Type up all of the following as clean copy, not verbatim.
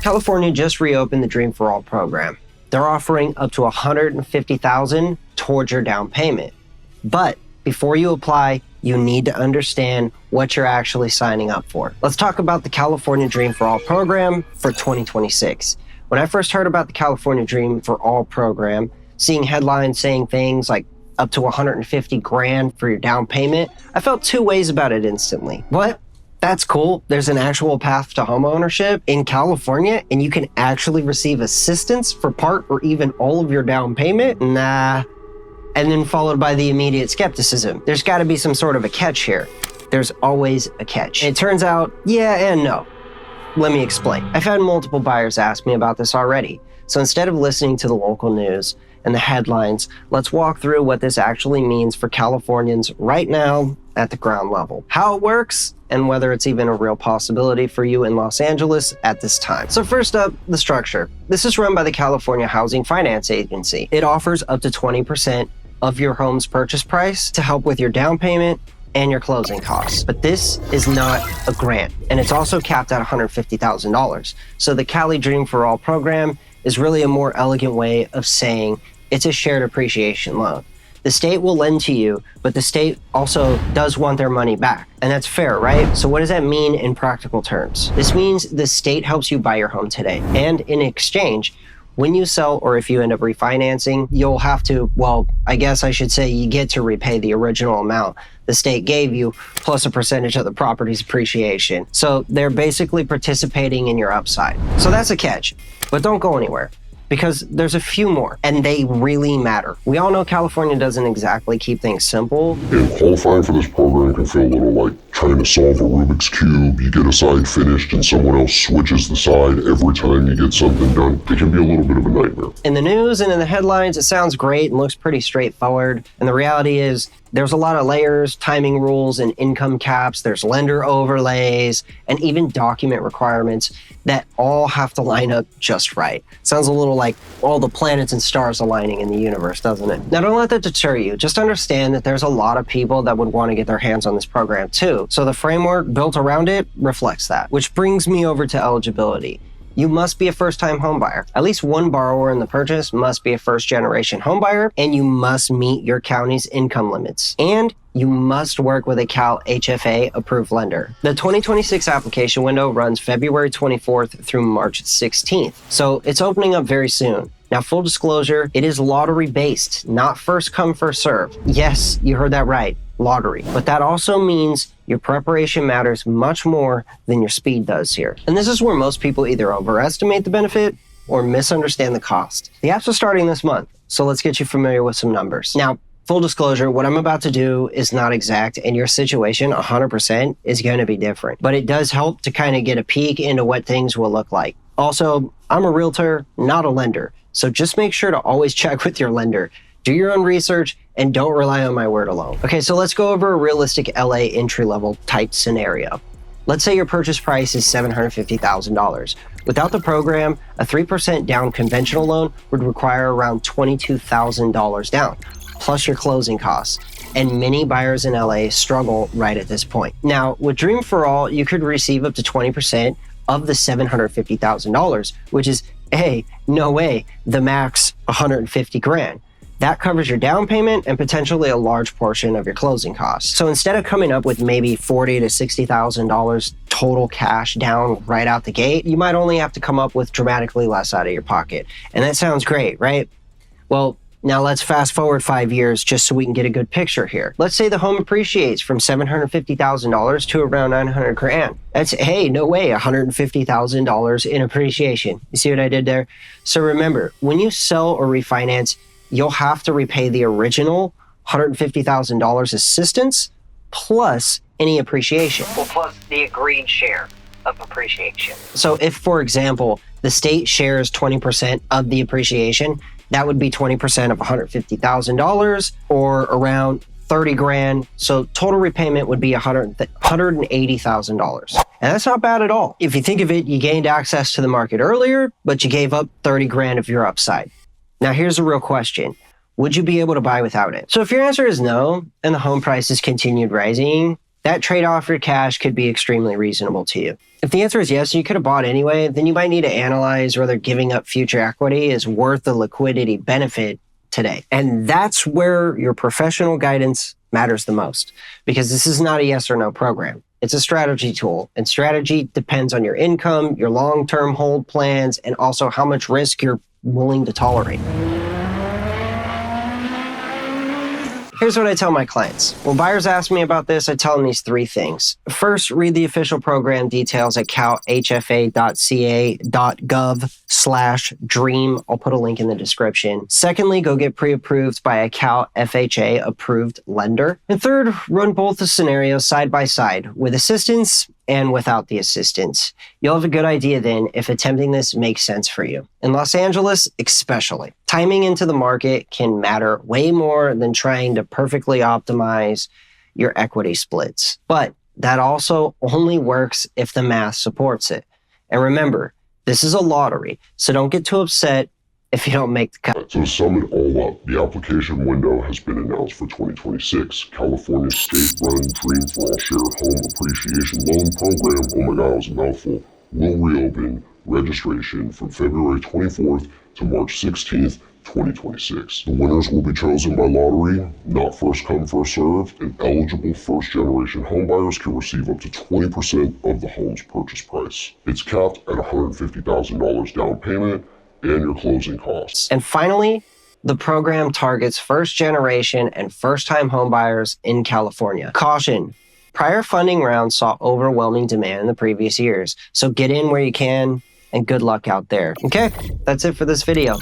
California just reopened the Dream for All program. They're offering up to $150,000 towards your down payment. But before you apply, you need to understand what you're actually signing up for. Let's talk about the California Dream for All program for 2026. When I first heard about the California Dream for All program, seeing headlines saying things like up to 150 grand for your down payment, I felt two ways about it instantly. What? That's cool. There's an actual path to homeownership in California, and you can actually receive assistance for part or even all of your down payment? Nah. And then followed by the immediate skepticism. There's got to be some sort of a catch here. There's always a catch. And it turns out, yeah and no. Let me explain. I've had multiple buyers ask me about this already. So instead of listening to the local news and the headlines, let's walk through what this actually means for Californians right now at the ground level, how it works, and whether it's even a real possibility for you in Los Angeles at this time. So first up, the structure. This is run by the California Housing Finance Agency. It offers up to 20% of your home's purchase price to help with your down payment and your closing costs. But this is not a grant, and it's also capped at $150,000. So the Cali Dream for All program is really a more elegant way of saying it's a shared appreciation loan. The state will lend to you, but the state also does want their money back. And that's fair, right? So what does that mean in practical terms? This means the state helps you buy your home today. And in exchange, when you sell or if you end up refinancing, you'll have to, well, I guess I should say you get to repay the original amount the state gave you plus a percentage of the property's appreciation. So they're basically participating in your upside. So that's a catch, but don't go anywhere, because there's a few more, and they really matter. We all know California doesn't exactly keep things simple. And qualifying for this program can feel a little like trying to solve a Rubik's Cube. You get a side finished and someone else switches the side every time you get something done. It can be a little bit of a nightmare. In the news and in the headlines, it sounds great and looks pretty straightforward. And the reality is there's a lot of layers, timing rules, and income caps. There's lender overlays, and even document requirements that all have to line up just right. Sounds a little like all the planets and stars aligning in the universe, doesn't it? Now, don't let that deter you. Just understand that there's a lot of people that would want to get their hands on this program too. So the framework built around it reflects that, which brings me over to eligibility. You must be a first-time homebuyer. At least one borrower in the purchase must be a first-generation homebuyer, and you must meet your county's income limits. And you must work with a Cal HFA-approved lender. The 2026 application window runs February 24th through March 16th, so it's opening up very soon. Now, full disclosure, it is lottery-based, not first-come, first-served. Yes, you heard that right, lottery. But that also means your preparation matters much more than your speed does here. And this is where most people either overestimate the benefit or misunderstand the cost. The apps are starting this month, so let's get you familiar with some numbers. Now, full disclosure, what I'm about to do is not exact, and your situation 100% is going to be different. But it does help to kind of get a peek into what things will look like. Also, I'm a realtor, not a lender, so just make sure to always check with your lender. Do your own research and don't rely on my word alone. Okay, so let's go over a realistic LA entry-level type scenario. Let's say your purchase price is $750,000. Without the program, a 3% down conventional loan would require around $22,000 down, plus your closing costs. And many buyers in LA struggle right at this point. Now, with Dream for All, you could receive up to 20% of the $750,000, which is, hey, no way, the max 150 grand. That covers your down payment and potentially a large portion of your closing costs. So instead of coming up with maybe $40,000 to $60,000 total cash down right out the gate, you might only have to come up with dramatically less out of your pocket. And that sounds great, right? Well, now let's fast forward 5 years just so we can get a good picture here. Let's say the home appreciates from $750,000 to around 900 grand. That's, hey, no way, $150,000 in appreciation. You see what I did there? So remember, when you sell or refinance, you'll have to repay the original $150,000 assistance plus any appreciation. Well, plus the agreed share of appreciation. So if, for example, the state shares 20% of the appreciation, that would be 20% of $150,000 or around 30 grand. So total repayment would be $180,000. And that's not bad at all. If you think of it, you gained access to the market earlier, but you gave up 30 grand of your upside. Now, here's a real question. Would you be able to buy without it? So if your answer is no, and the home prices continued rising, that trade-off for cash could be extremely reasonable to you. If the answer is yes, you could have bought anyway, then you might need to analyze whether giving up future equity is worth the liquidity benefit today. And that's where your professional guidance matters the most, because this is not a yes or no program. It's a strategy tool, and strategy depends on your income, your long-term hold plans, and also how much risk you're willing to tolerate. Here's what I tell my clients. When buyers ask me about this, I tell them these three things. First, read the official program details at calhfa.ca.gov/dream. I'll put a link in the description. Secondly, go get pre-approved by a Cal FHA approved lender. And third, run both the scenarios side by side with assistance and without the assistance. You'll have a good idea then if attempting this makes sense for you. In Los Angeles, especially, timing into the market can matter way more than trying to perfectly optimize your equity splits. But that also only works if the math supports it. And remember, this is a lottery, so don't get too upset if you don't make the cut. So to sum it all up, the application window has been announced for 2026. California's state-run Dream for All Share Home Appreciation Loan Program, oh my god, it was a mouthful, will reopen registration from February 24th to March 16th, 2026. The winners will be chosen by lottery, not first come, first served, and eligible first-generation homebuyers can receive up to 20% of the home's purchase price. It's capped at $150,000 down payment and your closing costs. And finally, the program targets first-generation and first-time homebuyers in California. Caution, prior funding rounds saw overwhelming demand in the previous years, so get in where you can, and good luck out there. Okay, that's it for this video.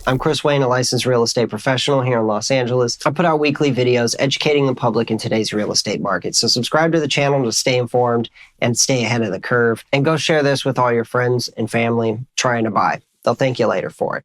I'm Chris Wayne, a licensed real estate professional here in Los Angeles. I put out weekly videos educating the public in today's real estate market. So subscribe to the channel to stay informed and stay ahead of the curve. And go share this with all your friends and family trying to buy. They'll thank you later for it.